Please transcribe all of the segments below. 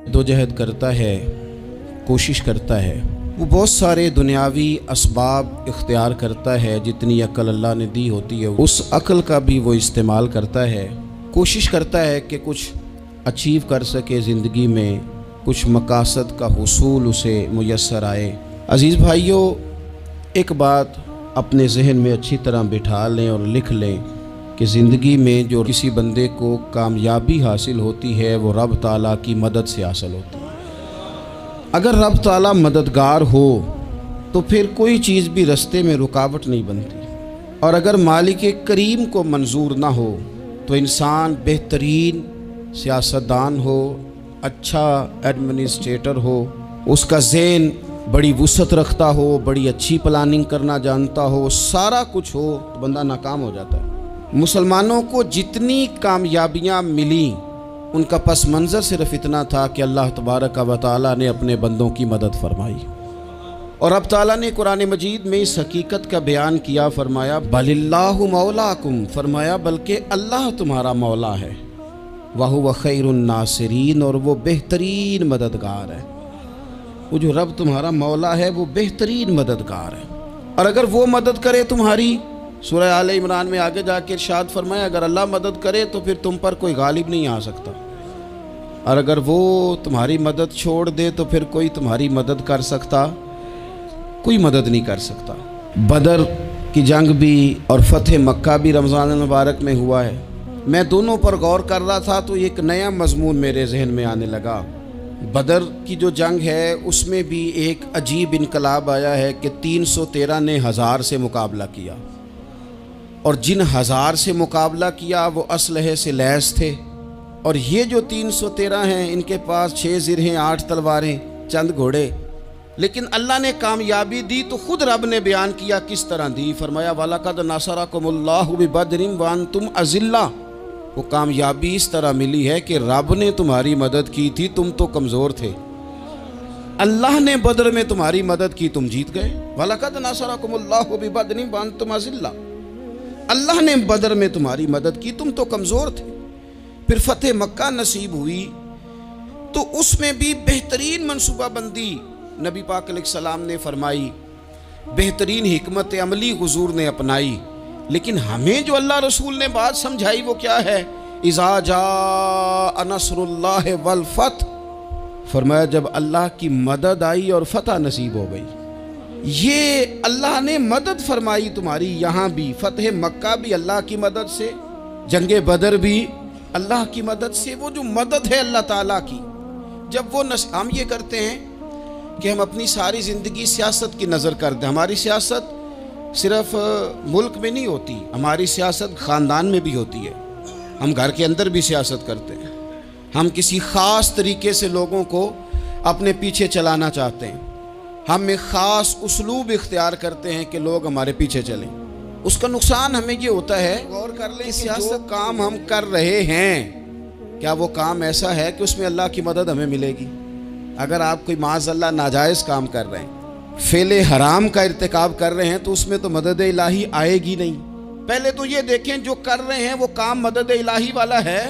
जदोजहद करता है, कोशिश करता है, वो बहुत सारे दुनियावी असबाब इख्तियार करता है। जितनी अक्ल अल्लाह ने दी होती है उस अक्ल का भी वो इस्तेमाल करता है। कोशिश करता है कि कुछ अचीव कर सके ज़िंदगी में, कुछ मकासद का हुसूल उसे मुयस्सर आए। अज़ीज़ भाइयों, एक बात अपने जहन में अच्छी तरह बिठा लें और लिख लें कि ज़िंदगी में जो किसी बंदे को कामयाबी हासिल होती है वो रब ताला की मदद से हासिल होती है। अगर रब ताला मददगार हो तो फिर कोई चीज़ भी रास्ते में रुकावट नहीं बनती, और अगर मालिक करीम को मंजूर ना हो तो इंसान बेहतरीन सियासतदान हो, अच्छा एडमिनिस्ट्रेटर हो, उसका ज़हन बड़ी वुसअत रखता हो, बड़ी अच्छी प्लानिंग करना जानता हो, सारा कुछ हो, तो बंदा नाकाम हो जाता है। मुसलमानों को जितनी कामयाबियाँ मिली उनका पस मंज़र सिर्फ इतना था कि अल्लाह तबारक व तआला ने अपने बंदों की मदद फरमाई। और अब ताला ने कुरान मजीद में इस हकीकत का बयान किया, फरमाया बलिल्लाहु मौलाकुम, फरमाया बल्कि अल्लाह तुम्हारा मौला है, वहुव खैरुन नासिरीन, और वो बेहतरीन मददगार है। वो जो रब तुम्हारा मौला है वो बेहतरीन मददगार है। और अगर वो मदद करे तुम्हारी, सूरह आले इमरान में आगे जाके इरशाद फरमाया अगर अल्लाह मदद करे तो फिर तुम पर कोई गालिब नहीं आ सकता, और अगर वो तुम्हारी मदद छोड़ दे तो फिर कोई तुम्हारी मदद कर सकता, कोई मदद नहीं कर सकता। बदर की जंग भी और फतेह मक्का भी रमज़ान मुबारक में हुआ है। मैं दोनों पर गौर कर रहा था तो एक नया मजमून मेरे जहन में आने लगा। बदर की जो जंग है उसमें भी एक अजीब इनकलाब आया है कि 313 ने 1000 से मुकाबला किया, और जिन 1000 से मुकाबला किया वो असलहे से लैस थे, और ये जो 313 हैं इनके पास 6 ज़िरहें, 8 तलवारें, चंद घोड़े। लेकिन अल्लाह ने कामयाबी दी तो ख़ुद रब ने बयान किया किस तरह दी। फरमाया वलक़द नसरकुमुल्लाहु बिबदरिन व अंतुम अज़िल्ला। वो कामयाबी इस तरह मिली है कि रब ने तुम्हारी मदद की थी, तुम तो कमज़ोर थे, अल्लाह ने बदर में तुम्हारी मदद की, तुम जीत गए। वलक़द नसरकुमुल्लाहु बिबदरिन व अंतुम अज़िल्ला, अल्लाह ने बदर में तुम्हारी मदद की, तुम तो कमज़ोर थे। फिर फतेह मक्का नसीब हुई तो उसमें भी बेहतरीन मनसूबाबंदी नबी पाक अलैहिस्सलाम ने फरमाई, बेहतरीन हिकमत अमली हुजूर ने अपनाई। लेकिन हमें जो अल्लाह रसूल ने बात समझाई वो क्या है, इज़ा जा नस्रुल्लाह वल फतह, फरमाया जब अल्लाह की मदद आई और फतह नसीब हो गई। ये अल्लाह ने मदद फरमाई तुम्हारी, यहाँ भी फतेह मक्का भी अल्लाह की मदद से, जंगे बदर भी अल्लाह की मदद से। वो जो मदद है अल्लाह ताला की, जब वो हम ये करते हैं कि हम अपनी सारी ज़िंदगी सियासत की नज़र करते हैं। हमारी सियासत सिर्फ मुल्क में नहीं होती, हमारी सियासत ख़ानदान में भी होती है। हम घर के अंदर भी सियासत करते हैं। हम किसी ख़ास तरीके से लोगों को अपने पीछे चलाना चाहते हैं, हम एक ख़ास उसलूब इख्तियार करते हैं कि लोग हमारे पीछे चलें। उसका नुकसान हमें ये होता है, गौर कर लें, सियासत काम हम कर रहे हैं, क्या वो काम ऐसा है कि उसमें अल्लाह की मदद हमें मिलेगी? अगर आप कोई माज़अल्लाह नाजायज़ काम कर रहे हैं, फ़ेले हराम का इर्तिकाब कर रहे हैं, तो उसमें तो मदद इलाही आएगी नहीं। पहले तो ये देखें जो कर रहे हैं वो काम मदद इलाही वाला है,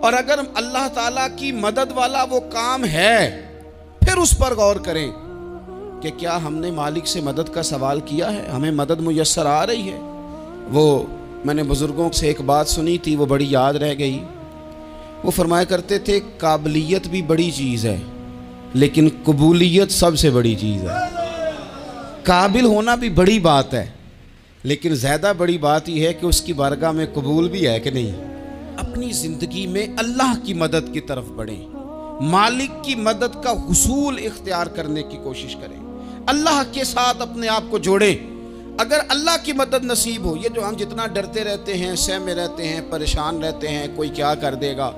और अगर अल्लाह ताला की मदद वाला वो काम है फिर उस पर गौर करें कि क्या हमने मालिक से मदद का सवाल किया है, हमें मदद मुयस्सर आ रही है। वो मैंने बुज़ुर्गों से एक बात सुनी थी, वो बड़ी याद रह गई। वो फरमाया करते थे काबिलियत भी बड़ी चीज़ है लेकिन कबूलियत सबसे बड़ी चीज़ है। काबिल होना भी बड़ी बात है लेकिन ज़्यादा बड़ी बात यह है कि उसकी बारगाह में कबूल भी है कि नहीं। अपनी ज़िंदगी में अल्लाह की मदद की तरफ बढ़ें, मालिक की मदद का हुसूल इख्तियार करने की कोशिश करें, अल्लाह के साथ अपने आप को जोड़ें। अगर अल्लाह की मदद नसीब हो, ये जो हम जितना डरते रहते हैं, सहमे रहते हैं, परेशान रहते हैं कोई क्या कर देगा,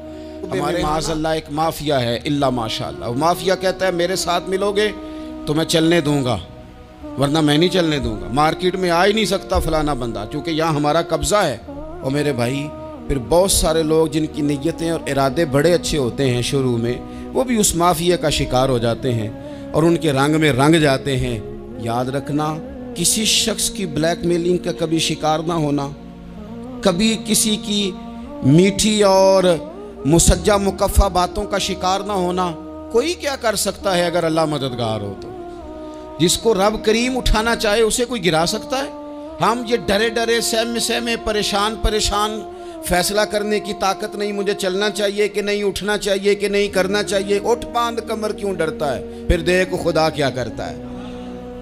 हमारे माज़अल्लाह एक माफिया है, इल्ला माशाअल्लाह, वो माफिया कहता है मेरे साथ मिलोगे तो मैं चलने दूंगा वरना मैं नहीं चलने दूंगा, मार्केट में आ ही नहीं सकता फलाना बंदा क्योंकि यहाँ हमारा कब्ज़ा है। और मेरे भाई फिर बहुत सारे लोग जिनकी नीयतें और इरादे बड़े अच्छे होते हैं शुरू में, वो भी उस माफिया का शिकार हो जाते हैं और उनके रंग में रंग जाते हैं। याद रखना, किसी शख्स की ब्लैकमेलिंग का कभी शिकार ना होना, कभी किसी की मीठी और मुसज्जा मुकफ़ा बातों का शिकार ना होना। कोई क्या कर सकता है अगर अल्लाह मददगार हो तो। जिसको रब करीम उठाना चाहे उसे कोई गिरा सकता है? हम ये डरे डरे सहमे सहमे परेशान परेशान फैसला करने की ताकत नहीं, मुझे चलना चाहिए कि नहीं, उठना चाहिए कि नहीं, करना चाहिए। उठ बांध कमर क्यों डरता है? फिर देखो खुदा क्या करता है।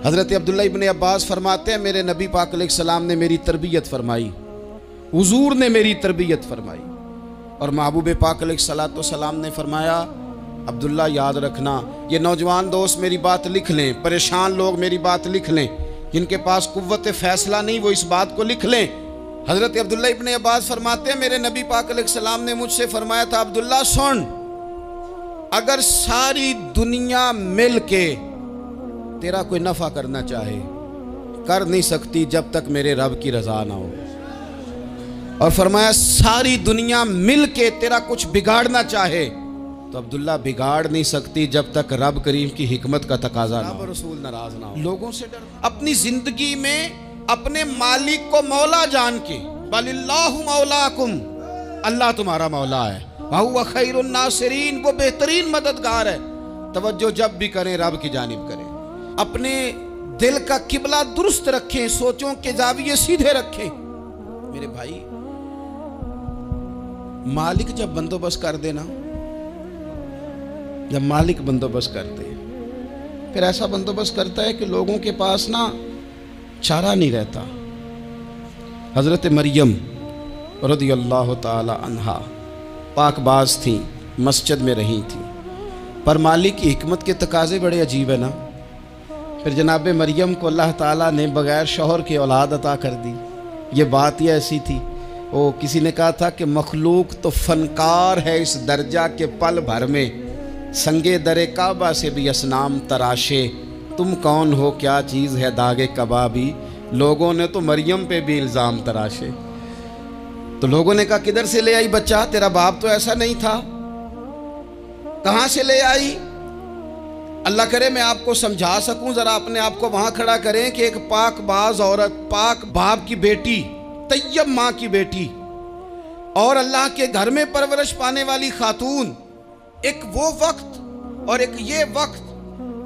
हज़रत अब्दुल्ला इब्न अब्बास फरमाते हैं मेरे नबी पाक अलैहिस्सलाम ने मेरी तरबियत फरमाई, हुजूर ने मेरी तरबियत फरमाई। और महबूब पाक अलैहिस्सलाम ने फरमाया अब्दुल्ला याद रखना, ये नौजवान दोस्त मेरी बात लिख लें, परेशान लोग मेरी बात लिख लें, जिनके पास कुव्वत फैसला नहीं वो इस बात को लिख लें। हज़रत अब्दुल्ला इब्न अब्बास फरमाते हैं मेरे नबी पाक अलैहिस्सलाम ने मुझसे फरमाया था अब्दुल्ला सुन, अगर सारी दुनिया मिल के तेरा कोई नफ़ा करना चाहे कर नहीं सकती जब तक मेरे रब की रज़ा ना हो। और फरमाया सारी दुनिया मिल के तेरा कुछ बिगाड़ना चाहे तो अब्दुल्ला बिगाड़ नहीं सकती जब तक रब करीम की हिकमत का तकाजा ना हो, रसूल नाराज ना हो। लोगों से डर, अपनी जिंदगी में अपने मालिक को मौला जान के, बलिल्लाहु मौलाकुम, अल्लाह तुम्हारा मौला है, वहुवा खैरुन नासिरीन, वो बेहतरीन मददगार है। तवज्जो जब भी करें रब की जानिब करें, अपने दिल का किबला दुरुस्त रखें, सोचों के जाविये सीधे रखें। मेरे भाई, मालिक जब बंदोबस्त कर देना, जब मालिक बंदोबस्त कर दे, फिर ऐसा बंदोबस्त करता है कि लोगों के पास ना चारा नहीं रहता। हज़रत मरियम रज़ियल्लाहु ताला अन्हा पाकबाज थी, मस्जिद में रही थी, पर मालिक की हिकमत के तकाजे बड़े अजीब है ना। फिर जनाब मरियम को अल्लाह ताला ने बग़ैर शौहर के औलाद अता कर दी। ये बात ही ऐसी थी। वो किसी ने कहा था कि मखलूक तो फनकार है इस दर्जा के पल भर में, संगे दरे काबा से भी असनाम तराशे, तुम कौन हो क्या चीज़ है दागे कबाबी। लोगों ने तो मरियम पे भी इल्ज़ाम तराशे। तो लोगों ने कहा किधर से ले आई बच्चा, तेरा बाप तो ऐसा नहीं था, कहाँ से ले आई? अल्लाह करे मैं आपको समझा सकूं, ज़रा अपने आप को वहाँ खड़ा करें कि एक पाकबाज औरत, पाक बाप की बेटी, तैयब माँ की बेटी और अल्लाह के घर में परवरिश पाने वाली खातून, एक वो वक्त और एक ये वक्त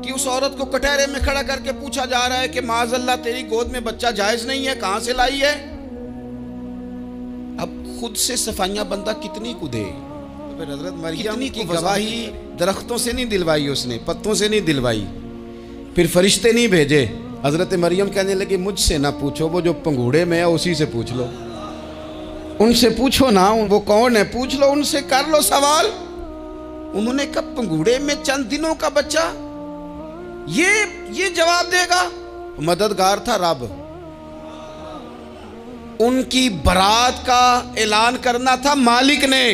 कि उस औरत को कटहरे में खड़ा करके पूछा जा रहा है कि माज़अल्लाह तेरी गोद में बच्चा जायज़ नहीं है, कहाँ से लाई है? अब खुद से सफाइयाँ बंदा कितनी कूदे। तो फिर हज़रत मरियम की गवाही दरख्तों से नहीं दिलवाई, उसने पत्तों से नहीं दिलवाई, फिर फरिश्ते नहीं भेजे। हज़रत मरियम कहने लगी मुझसे ना पूछो, वो जो पंगूड़े में है उसी से पूछ लो, उनसे पूछो ना, वो कौन है पूछ लो, उनसे कर लो सवाल। उन्होंने कहा पंगूड़े में चंद दिनों का बच्चा, ये जवाब देगा? मददगार था रब। उनकी बरात का ऐलान करना था मालिक ने,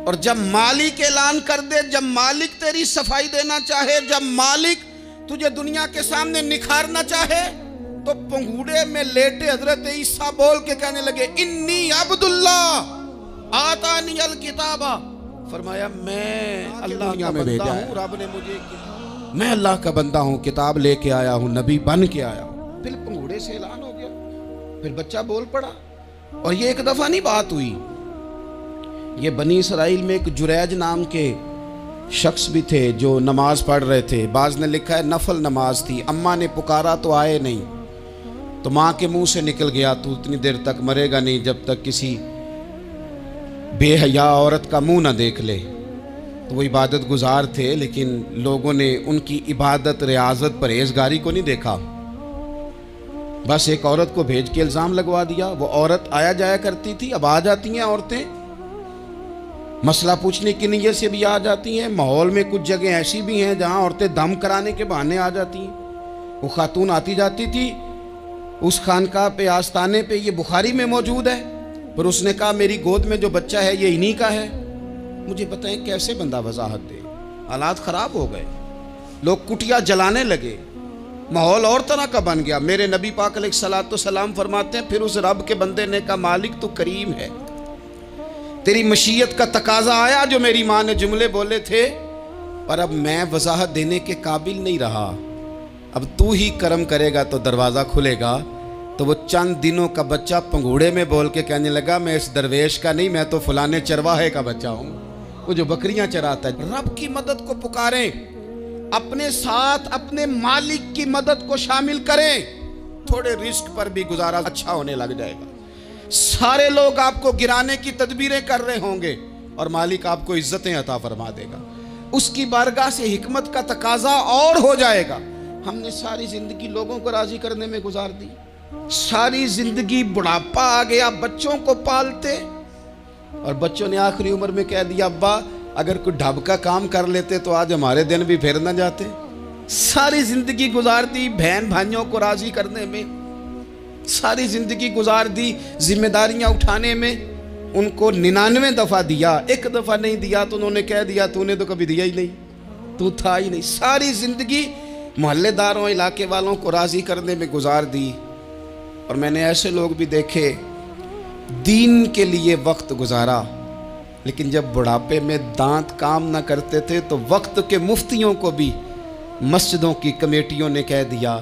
और जब मालिक ऐलान कर दे, जब मालिक तेरी सफाई देना चाहे, जब मालिक तुझे दुनिया के सामने निखारना चाहे, तो पंगूड़े में लेटे हजरत ईसा बोल के कहने लगे इन्नी अब्दुल्लाह आतानी अल किताबा, फरमाया मैं अल्लाह का बंदा हूँ, रब ने मुझे, मैं अल्लाह का बंदा हूँ, किताब लेके आया हूँ, नबी बन के आया हूँ। फिर पंगूड़े से ऐलान हो गया, फिर बच्चा बोल पड़ा। और ये एक दफ़ा नहीं बात हुई, ये बनी इसराइल में एक जुरैज नाम के शख्स भी थे जो नमाज पढ़ रहे थे। बाज ने लिखा है नफल नमाज थी, अम्मा ने पुकारा तो आए नहीं, तो माँ के मुंह से निकल गया तू इतनी देर तक मरेगा नहीं जब तक किसी बेहया औरत का मुंह ना देख ले। तो वो इबादत गुजार थे, लेकिन लोगों ने उनकी इबादत, रियाजत, परहेजगारी को नहीं देखा, बस एक औरत को भेज के इल्ज़ाम लगवा दिया। वो औरत आया जाया करती थी, अब आ जाती हैं औरतें, मसला पूछने की नीयत से भी आ जाती हैं। माहौल में कुछ जगह ऐसी भी हैं जहां औरतें दम कराने के बहाने आ जाती हैं। वो खातून आती जाती थी उस खानकाह पे, आस्ताने पे, ये बुखारी में मौजूद है, पर उसने कहा मेरी गोद में जो बच्चा है ये इन्हीं का है। मुझे बताएं कैसे बंदा वजाहत दे। हालात ख़राब हो गए, लोग कुटिया जलाने लगे, माहौल और तरह का बन गया। मेरे नबी पाक अलैहिस्सलाम फरमाते हैं फिर उस रब के बंदे ने कहा मालिक तो करीम है, तेरी मशीयत का तकाजा आया जो मेरी माँ ने जुमले बोले थे, पर अब मैं वजाहत देने के काबिल नहीं रहा, अब तू ही करम करेगा तो दरवाज़ा खुलेगा, तो वो चंद दिनों का बच्चा पंघूड़े में बोल के कहने लगा, मैं इस दरवेश का नहीं, मैं तो फलाने चरवाहे का बच्चा हूँ, वो जो बकरियां चराता है। रब की मदद को पुकारें, अपने साथ अपने मालिक की मदद को शामिल करें, थोड़े रिस्क पर भी गुजारा अच्छा होने लग जाएगा। सारे लोग आपको गिराने की तदबीरें कर रहे होंगे और मालिक आपको इज्जतें अता फरमा देगा। उसकी बारगाह से हिकमत का तकाजा और हो जाएगा। हमने सारी जिंदगी लोगों को राजी करने में गुजार दी, सारी जिंदगी बुढ़ापा आ गया बच्चों को पालते, और बच्चों ने आखिरी उम्र में कह दिया, अब्बा अगर कोई ढब का काम कर लेते तो आज हमारे दिन भी फिर न जाते। सारी जिंदगी गुजार दी बहन भाइयों को राजी करने में, सारी जिंदगी गुजार दी जिम्मेदारियां उठाने में। उनको 99 दफा दिया, एक दफा नहीं दिया तो उन्होंने कह दिया तूने तो कभी दिया ही नहीं, तू था ही नहीं। सारी जिंदगी मोहल्लेदारों इलाके वालों को राजी करने में गुजार दी। और मैंने ऐसे लोग भी देखे, दीन के लिए वक्त गुजारा, लेकिन जब बुढ़ापे में दांत काम ना करते थे तो वक्त के मुफ्तियों को भी मस्जिदों की कमेटियों ने कह दिया,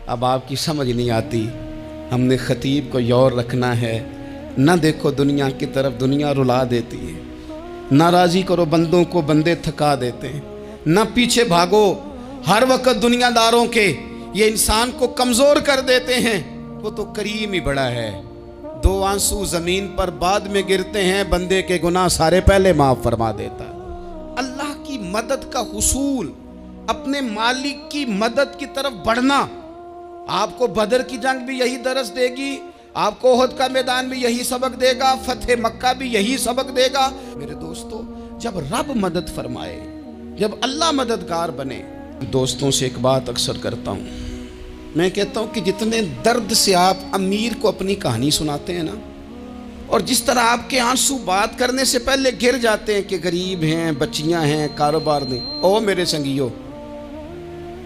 अब आपकी समझ नहीं आती, हमने खतीब को यौर रखना है, ना देखो दुनिया की तरफ, दुनिया रुला देती है, ना राजी करो बंदों को, बंदे थका देते हैं, ना पीछे भागो हर वक्त दुनियादारों के, ये इंसान को कमज़ोर कर देते हैं। वो तो करीम ही बड़ा है, 2 आंसू ज़मीन पर बाद में गिरते हैं, बंदे के गुनाह सारे पहले माफ़ फरमा देता। अल्लाह की मदद का हुसूल, अपने मालिक की मदद की तरफ बढ़ना। आपको बदर की जंग भी यही दरस देगी, आपको ओहद का मैदान भी यही सबक देगा, फतेह मक्का भी यही सबक देगा। मेरे दोस्तों, जब रब मदद फरमाए, जब अल्लाह मददगार बने। दोस्तों से एक बात अक्सर करता हूँ, मैं कहता हूँ कि जितने दर्द से आप अमीर को अपनी कहानी सुनाते हैं ना, और जिस तरह आपके आंसू बात करने से पहले गिर जाते हैं कि गरीब हैं, बच्चियाँ हैं, कारोबार नहीं, ओ मेरे संगियो,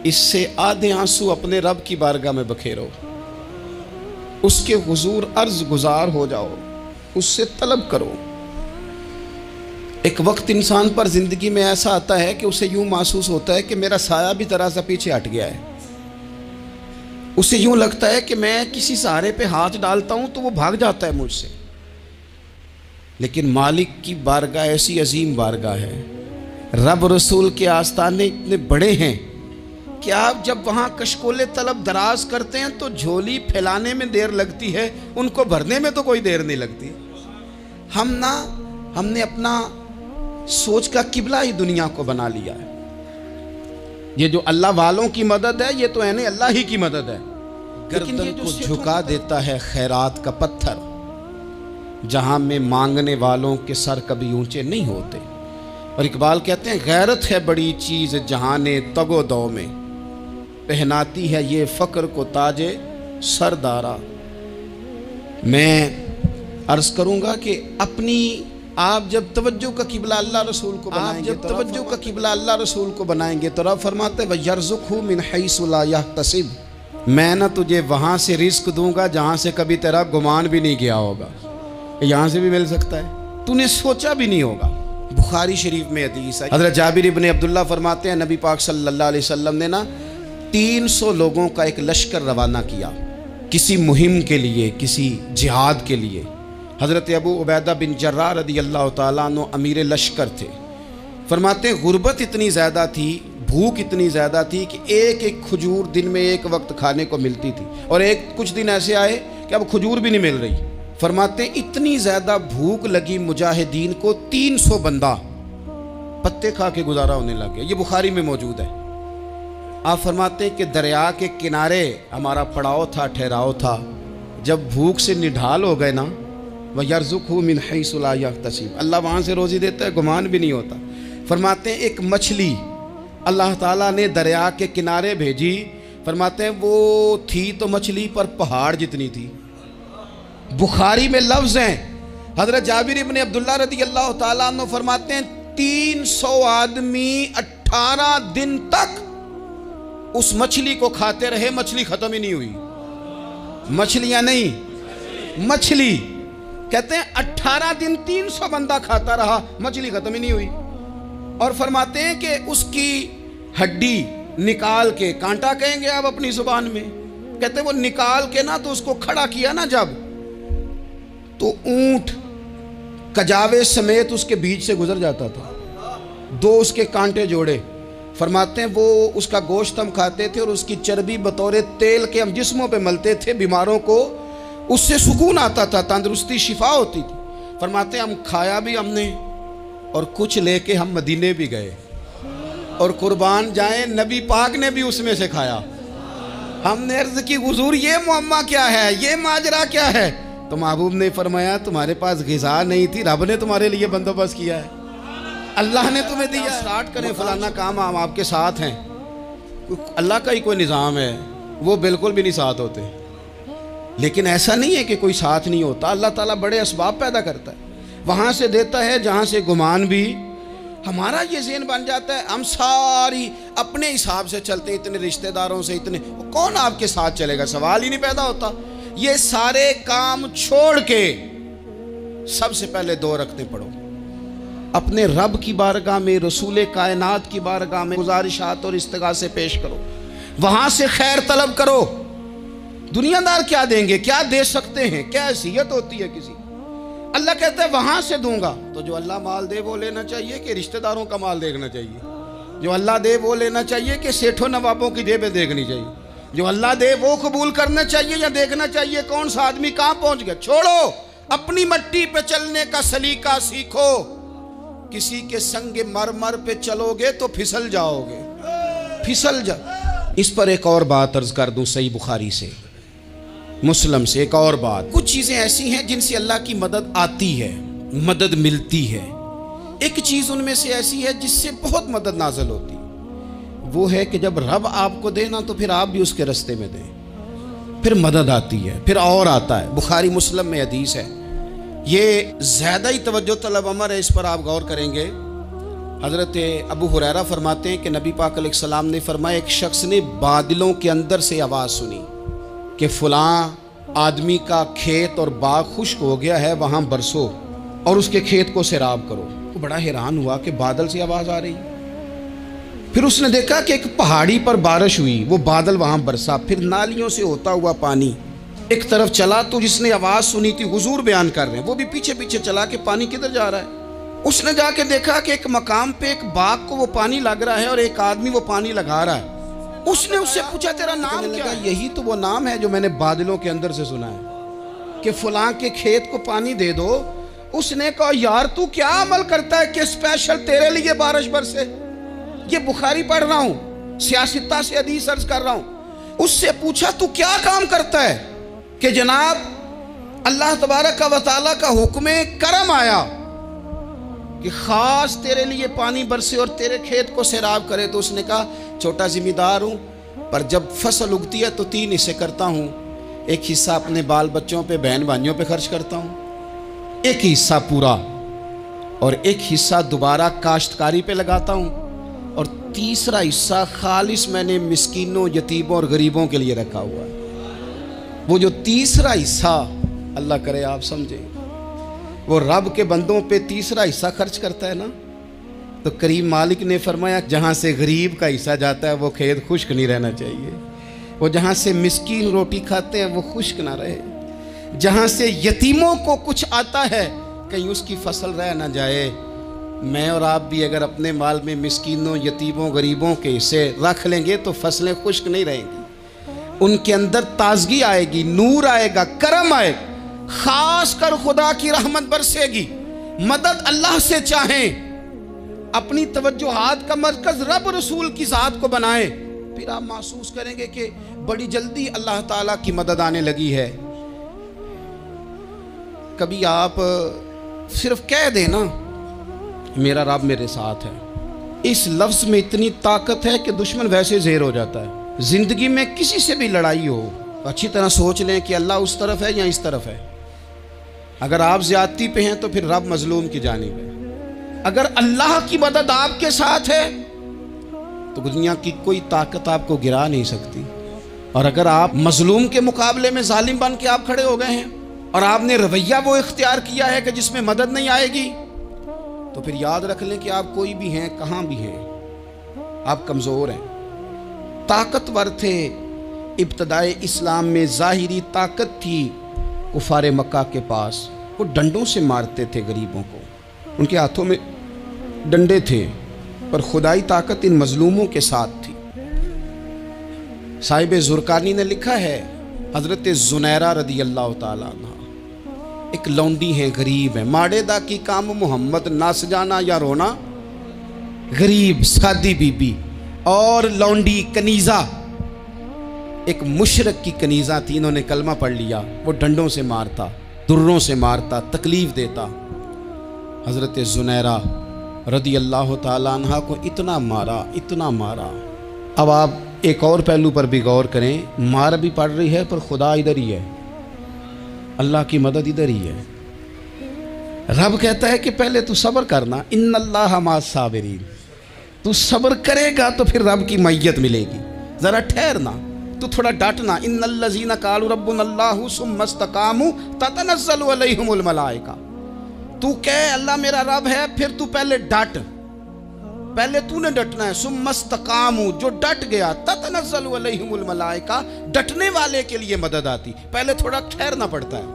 इससे आधे आंसू अपने रब की बारगाह में बखेरो, उसके हुजूर अर्ज गुजार हो जाओ, उससे तलब करो। एक वक्त इंसान पर जिंदगी में ऐसा आता है कि उसे यूं महसूस होता है कि मेरा साया भी तरह सा पीछे हट गया है। उसे यूं लगता है कि मैं किसी सहारे पे हाथ डालता हूं तो वो भाग जाता है मुझसे। लेकिन मालिक की बारगाह ऐसी अजीम बारगाह है, रब रसूल के आस्ताने इतने बड़े हैं कि आप जब वहाँ कशकोले तलब दराज करते हैं तो झोली फैलाने में देर लगती है, उनको भरने में तो कोई देर नहीं लगती। हमने अपना सोच का किबला ही दुनिया को बना लिया है। ये जो अल्लाह वालों की मदद है, ये तो है नहीं, अल्लाह ही की मदद है। गर्दन को झुका देता है खैरात का पत्थर, जहां में मांगने वालों के सर कभी ऊंचे नहीं होते। और इकबाल कहते हैं, गैरत है बड़ी चीज जहाने तगो दो में, पहनाती है ये फक्र को ताजे सरदारा। मैं अर्ज करूंगा कि अपनी आप जब तवज्जो का किबला अल्लाह रसूल को बनाएंगे, जब तवज्जो का किबला अल्लाह रसूल को बनाएंगे तो रब फरमाते हैं, वयरज़ुक़हु मिन हैसु ला यहतसिब, मैं ना तुझे वहाँ से रिस्क दूंगा जहाँ से कभी तेरा गुमान भी नहीं गया होगा। यहाँ से भी मिल सकता है, तूने सोचा भी नहीं होगा। बुखारी शरीफ में हदीस है, हज़रत जाबिर इब्न अब्दुल्लाह फरमाते हैं, नबी पाक सल्लल्लाहु अलैहि वसल्लम ने ना 300 लोगों का एक लश्कर रवाना किया किसी मुहिम के लिए, किसी जिहाद के लिए। हज़रत अबू उबैदा बिन जर्राह रदी अल्लाह ताला अन्हु अमीर लश्कर थे। फरमाते गुर्बत इतनी ज़्यादा थी, भूख इतनी ज़्यादा थी कि एक एक खजूर दिन में एक वक्त खाने को मिलती थी, और कुछ दिन ऐसे आए कि अब खजूर भी नहीं मिल रही। फरमाते इतनी ज़्यादा भूख लगी मुजाहिदीन को, 300 बंदा पत्ते खा के गुजारा होने लग गया। ये बुखारी में मौजूद है। आप फरमाते कि दरिया के किनारे हमारा पड़ाव था, ठहराव था। जब भूख से निढाल हो गए ना, वयरज़ुक़हु मिन हैसु ला यहतसिब, अल्लाह वहाँ से रोज़ी देता है, गुमान भी नहीं होता। फरमाते हैं एक मछली अल्लाह ताला ने दरिया के किनारे भेजी। फरमाते हैं वो थी तो मछली पर पहाड़ जितनी थी। बुखारी में लफ्ज़ हैं, हज़रत जाबिर इब्न अब्दुल्लाह रदी अल्लाह ताला अन्हु फरमाते हैं 300 आदमी 18 दिन तक उस मछली को खाते रहे, मछली ख़त्म ही नहीं हुई। मछलियाँ नहीं, मछली। कहते हैं 18 दिन 300 बंदा खाता रहा, मछली ख़त्म ही नहीं हुई। और फरमाते हैं कि उसकी हड्डी निकाल के, कांटा कहेंगे आप अपनी ज़ुबान में, कहते वो निकाल के ना तो उसको खड़ा किया ना जब, तो ऊंट कजावे समेत उसके बीच से गुजर जाता था, दो उसके कांटे जोड़े। फरमाते हैं वो उसका गोश्त हम खाते थे और उसकी चर्बी बतौर तेल के हम जिस्मों पे मलते थे, बीमारों को उससे सुकून आता था, तंदुरुस्ती शिफा होती थी। फरमाते हैं हम खाया भी हमने और कुछ लेके हम मदीने भी गए, और कुर्बान जाए नबी पाक ने भी उसमें से खाया। हमने अर्ज की हुजूर ये मुअम्मा क्या है, ये माजरा क्या है? तो महबूब ने फरमाया तुम्हारे पास ग़िज़ा नहीं थी, रब ने तुम्हारे लिए बंदोबस्त किया है, अल्लाह ने तुम्हें दिया। स्टार्ट करें फलाना काम, हम आपके साथ हैं। अल्लाह का ही कोई निज़ाम है, वो बिल्कुल भी नहीं साथ होते। लेकिन ऐसा नहीं है कि कोई साथ नहीं होता, अल्लाह ताला बड़े असबाब पैदा करता है, वहाँ से देता है जहाँ से गुमान भी। हमारा ये ज़हन बन जाता है हम सारी अपने हिसाब से चलते, इतने रिश्तेदारों से, इतने कौन आपके साथ चलेगा, सवाल ही नहीं पैदा होता। ये सारे काम छोड़ के सबसे पहले दो रखते पड़ो, अपने रब की बारगाह में, रसूल कायनात की बारगाह में गुजारिशात और इस्तिगासे पेश करो, वहाँ से खैर तलब करो। दुनियादार क्या देंगे, क्या दे सकते हैं, क्या हैसियत होती है किसी। अल्लाह कहता है वहाँ से दूंगा। तो जो अल्लाह माल दे वो लेना चाहिए कि रिश्तेदारों का माल देखना चाहिए? जो अल्लाह दे वो लेना चाहिए कि सेठों नवाबों की जेबें देखनी चाहिए? जो अल्लाह दे वो कबूल करना चाहिए या देखना चाहिए कौन सा आदमी कहाँ पहुँच गया? छोड़ो, अपनी मट्टी पे चलने का सलीका सीखो। किसी के संग मरमर पे चलोगे तो फिसल जाओगे, फिसल जा। इस पर एक और बात अर्ज कर दूं, सही बुखारी से, मुस्लिम से एक और बात। कुछ चीज़ें ऐसी हैं जिनसे अल्लाह की मदद आती है, मदद मिलती है। एक चीज़ उनमें से ऐसी है जिससे बहुत मदद नाज़िल होती है, वो है कि जब रब आपको देना तो फिर आप भी उसके रास्ते में दें, फिर मदद आती है, फिर और आता है। बुखारी मुस्लिम में हदीस है, ये ज़्यादा ही तवज्जो तलब अमर है, इस पर आप गौर करेंगे। हज़रत अबू हुरैरा फरमाते हैं कि नबी पाक अलैहिस्सलाम ने फरमाया एक शख्स ने बादलों के अंदर से आवाज़ सुनी कि फ़लाँ आदमी का खेत और बाग खुश्क हो गया है, वहाँ बरसो और उसके खेत को सैराब करो। तो बड़ा हैरान हुआ कि बादल से आवाज़ आ रही। फिर उसने देखा कि एक पहाड़ी पर बारिश हुई, वो बादल वहाँ बरसा, फिर नालियों से होता हुआ पानी एक तरफ चला। तो जिसने आवाज़ सुनी थी हुजूर बयान कर रहे हैं, वो भी पीछे पीछे चला कि पानी किधर जा रहा है। उसने जाके देखा कि एक मकाम पे एक बाग को वो पानी लग रहा है और एक आदमी वो पानी लगा रहा है। उसने उससे पूछा तेरा नाम क्या है? यही तो वो नाम है जो मैंने बादलों के अंदर से सुना है कि फलां के खेत को पानी दे दो। उसने कहा यार तू क्या अमल करता है कि स्पेशल तेरे लिए बारिश बरसे? ये बुखारी पढ़ रहा हूँ, सियासता से हदीस अर्ज कर रहा हूँ। उससे पूछा तू क्या काम करता है कि जनाब अल्लाह तबारक व तआला का हुक्म करम आया कि खास तेरे लिए पानी बरसे और तेरे खेत को सैराब करे। तो उसने कहा छोटा जिम्मेदार हूँ, पर जब फसल उगती है तो 3 हिस्से करता हूँ। एक हिस्सा अपने बाल बच्चों पे, बहन भाइयों पे खर्च करता हूँ, एक हिस्सा पूरा, और एक हिस्सा दोबारा काश्तकारी पे लगाता हूँ, और तीसरा हिस्सा खालिस मैंने मिस्कीनों, यतीमों और गरीबों के लिए रखा हुआ है। वो जो तीसरा हिस्सा, अल्लाह करे आप समझे, वो रब के बंदों पे तीसरा हिस्सा खर्च करता है ना, तो करीम मालिक ने फरमाया जहाँ से गरीब का हिस्सा जाता है वो खेत खुश्क नहीं रहना चाहिए। वो जहाँ से मिस्कीन रोटी खाते हैं वो खुश्क ना रहे। जहाँ से यतीमों को कुछ आता है कहीं उसकी फसल रह ना जाए। मैं और आप भी अगर अपने माल में मिस्कीनों, यतीमों, गरीबों के हिस्से रख लेंगे तो फसलें खुश्क नहीं रहेंगी, उनके अंदर ताजगी आएगी, नूर आएगा, करम आएगा, खास कर खुदा की रहमत बरसेगी। मदद अल्लाह से चाहें, अपनी तवज्जुहात का मरकज रब रसूल की ज़ात को बनाए, फिर आप महसूस करेंगे कि बड़ी जल्दी अल्लाह ताला की मदद आने लगी है। कभी आप सिर्फ कह देना मेरा रब मेरे साथ है, इस लफ्ज़ में इतनी ताकत है कि दुश्मन वैसे ज़ेर हो जाता है। ज़िंदगी में किसी से भी लड़ाई हो तो अच्छी तरह सोच लें कि अल्लाह उस तरफ है या इस तरफ है। अगर आप ज़्यादती पे हैं तो फिर रब मजलूम की जानिब है। अगर अल्लाह की मदद आपके साथ है तो दुनिया की कोई ताकत आपको गिरा नहीं सकती। और अगर आप मजलूम के मुकाबले में जालिम बन के आप खड़े हो गए हैं और आपने रवैया वो इख्तियार किया है कि जिसमें मदद नहीं आएगी, तो फिर याद रख लें कि आप कोई भी हैं, कहाँ भी हैं, आप कमज़ोर हैं। ताकतवर थे इब्तदाए इस्लाम में ज़ाहिरी ताकत थी कुफार मक्का के पास, वो डंडों से मारते थे गरीबों को, उनके हाथों में डंडे थे, पर खुदाई ताकत इन मजलूमों के साथ थी। साहिब ज़ुरकानी ने लिखा है, हज़रत ज़ुनैरा रदी अल्लाह ताला अन्हा एक लौंडी है, गरीब है, माड़ेदा की काम मोहम्मद ना सजाना या रोना, गरीब सादी बीबी और लौंडी कनीज़ा, एक मुशरक की कनीज़ा थी, इन्होंने कलमा पढ़ लिया, वो डंडों से मारता, दुर्रों से मारता, तकलीफ़ देता। हज़रत ज़ुनैरा रदी अल्लाह ताला अन्हा को इतना मारा, इतना मारा। अब आप एक और पहलू पर भी गौर करें, मार भी पड़ रही है पर खुदा इधर ही है, अल्लाह की मदद इधर ही है। रब कहता है कि पहले तू सब्र करना, इन्नल्लाह माअस साबिरीन, तू सब्र करेगा तो फिर रब की मैयत मिलेगी, ज़रा ठहरना, तू थोड़ा डटना। इन्नल्लज़ीना क़ालू रब्बुनल्लाहु सुम्मा इस्तक़ामू ततनज़्ज़लु अलैहिमुल मलाइका, तू कह अल्लाह मेरा रब है, फिर तू पहले डट, पहले तूने डटना है। सुम्मा इस्तक़ामू, जो डट गया, ततनज़्ज़लु अलैहिमुल मलाइका, डटने वाले के लिए मदद आती। पहले थोड़ा ठहरना पड़ता है,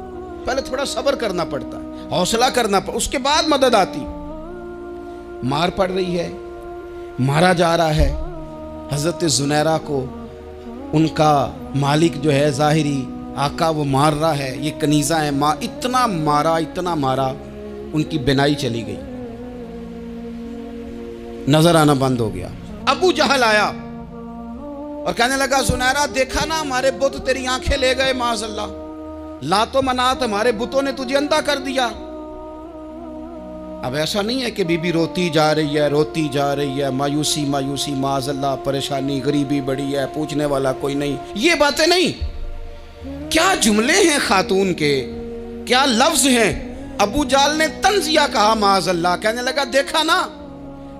पहले थोड़ा सब्र करना पड़ता है, हौसला करना पड़ता, उसके बाद मदद आती। मार पड़ रही है, मारा जा रहा है। हज़रत ज़ुनैरा को उनका मालिक जो है ज़ाहिरी आका, वो मार रहा है, ये कनीज़ा है, इतना मारा, इतना मारा, उनकी बिनाई चली गई, नजर आना बंद हो गया। अबू जहल आया और कहने लगा, ज़ुनैरा देखा ना हमारे बुत तेरी आंखें ले गए, माज़अल्लाह, लातो मनात हमारे बुतों ने तुझे अंधा कर दिया। अब ऐसा नहीं है कि बीबी रोती जा रही है, रोती जा रही है, मायूसी मायूसी, माज़अल्लाह, परेशानी, गरीबी बड़ी है, पूछने वाला कोई नहीं, ये बातें नहीं। क्या जुमले हैं खातून के, क्या लफ्ज हैं। अबू जाल ने तंजिया कहा, माज़अल्लाह, कहने लगा देखा ना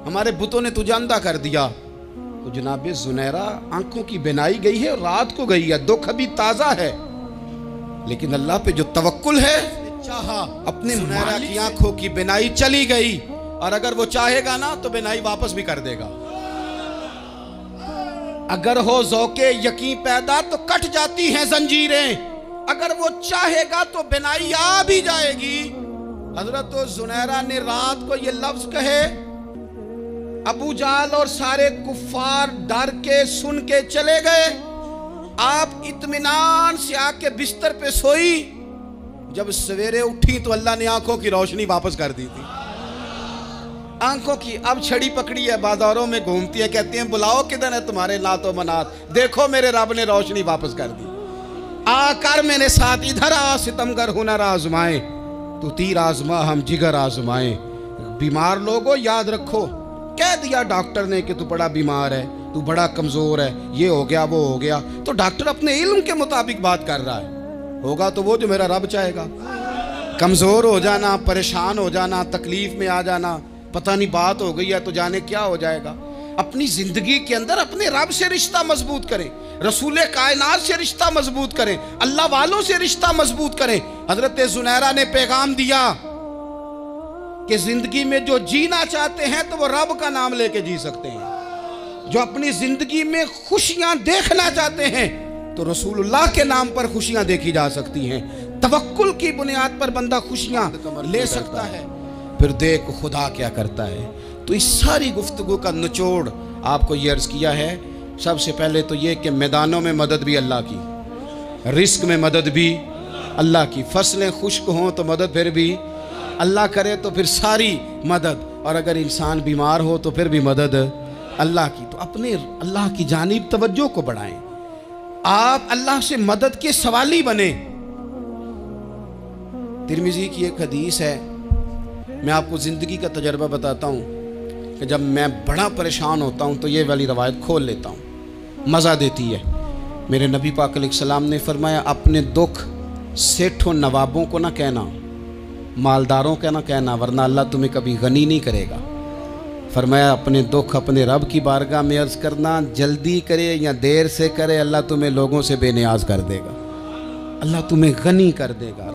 हमारे बुतों ने तुझे अंधा कर दिया। तो जनाब ज़ुनैरा आंखों की बिनाई गई है, रात को गई है, दुख अभी ताज़ा है, लेकिन अल्लाह पे जो तवक्कुल है, चाहा अपने ज़ुनैरा की आंखों की बिनाई चली गई, और अगर वो चाहेगा ना तो बिनाई वापस भी कर देगा। अगर हो ज़ौक़े यकीन पैदा तो कट जाती हैं जंजीरें, अगर वो चाहेगा तो बिनाई आ भी जाएगी। हज़रत ज़ुनैरा ने रात को ये लफ्ज़ कहे, अबू जाल और सारे कुफ्फार डर के सुन के चले गए। आप इत्मीनान से आके बिस्तर पे सोई, जब सवेरे उठी तो अल्लाह ने आंखों की रोशनी वापस कर दी थी। आंखों की अब छड़ी पकड़ी है, बाजारों में घूमती है, कहती हैं बुलाओ किधर है तुम्हारे लातो मनात, देखो मेरे रब ने रोशनी वापस कर दी। आकर मेरे साथ इधर आ, सितमगर हुनर आजमाए, तू तीर आजमा हम जिगर आजमाए। बीमार लोगों याद रखो, कह दिया डॉक्टर ने कि तू बड़ा बीमार है, तू बड़ा कमजोर है, ये हो गया वो हो गया, तो डॉक्टर अपने इल्म के मुताबिक बात कर रहा है, होगा तो वो जो मेरा रब चाहेगा। कमजोर हो जाना, परेशान हो जाना, तकलीफ में आ जाना, पता नहीं बात हो गई है तो जाने क्या हो जाएगा। अपनी जिंदगी के अंदर अपने रब से रिश्ता मजबूत करें, रसूले कायनात से रिश्ता मजबूत करें, अल्लाह वालों से रिश्ता मजबूत करें। हजरत ज़ुनैरा ने पैगाम दिया कि जिंदगी में जो जीना चाहते हैं तो वो रब का नाम लेके जी सकते हैं, जो अपनी जिंदगी में खुशियां देखना चाहते हैं तो रसूलुल्लाह के नाम पर खुशियां देखी जा सकती हैं। तवक्कुल की बुनियाद पर बंदा खुशियां ले सकता है। फिर देख खुदा क्या करता है। तो इस सारी गुफ्तगू का निचोड़ आपको ये अर्ज किया है, सबसे पहले तो ये कि मैदानों में मदद भी अल्लाह की, रिस्क में मदद भी अल्लाह की, फसलें खुश्क हों तो मदद फिर भी अल्लाह करे, तो फिर सारी मदद, और अगर इंसान बीमार हो तो फिर भी मदद अल्लाह की। तो अपने अल्लाह की जानिब तवज्जो को बढ़ाएं, आप अल्लाह से मदद के सवाली बने। तिरमिज़ी की एक हदीस है, मैं आपको ज़िंदगी का तजर्बा बताता हूँ कि जब मैं बड़ा परेशान होता हूँ तो ये वाली रवायत खोल लेता हूँ, मज़ा देती है। मेरे नबी पाक अलैहिस्सलाम ने फरमाया, अपने दुख सेठों नवाबों को ना कहना, मालदारों का ना कहना, वरना अल्लाह तुम्हें कभी गनी नहीं करेगा। फरमाया अपने दुख अपने रब की बारगाह में अर्ज़ करना, जल्दी करे या देर से करे, अल्लाह तुम्हें लोगों से बेनियाज कर देगा, अल्लाह तुम्हें गनी कर देगा।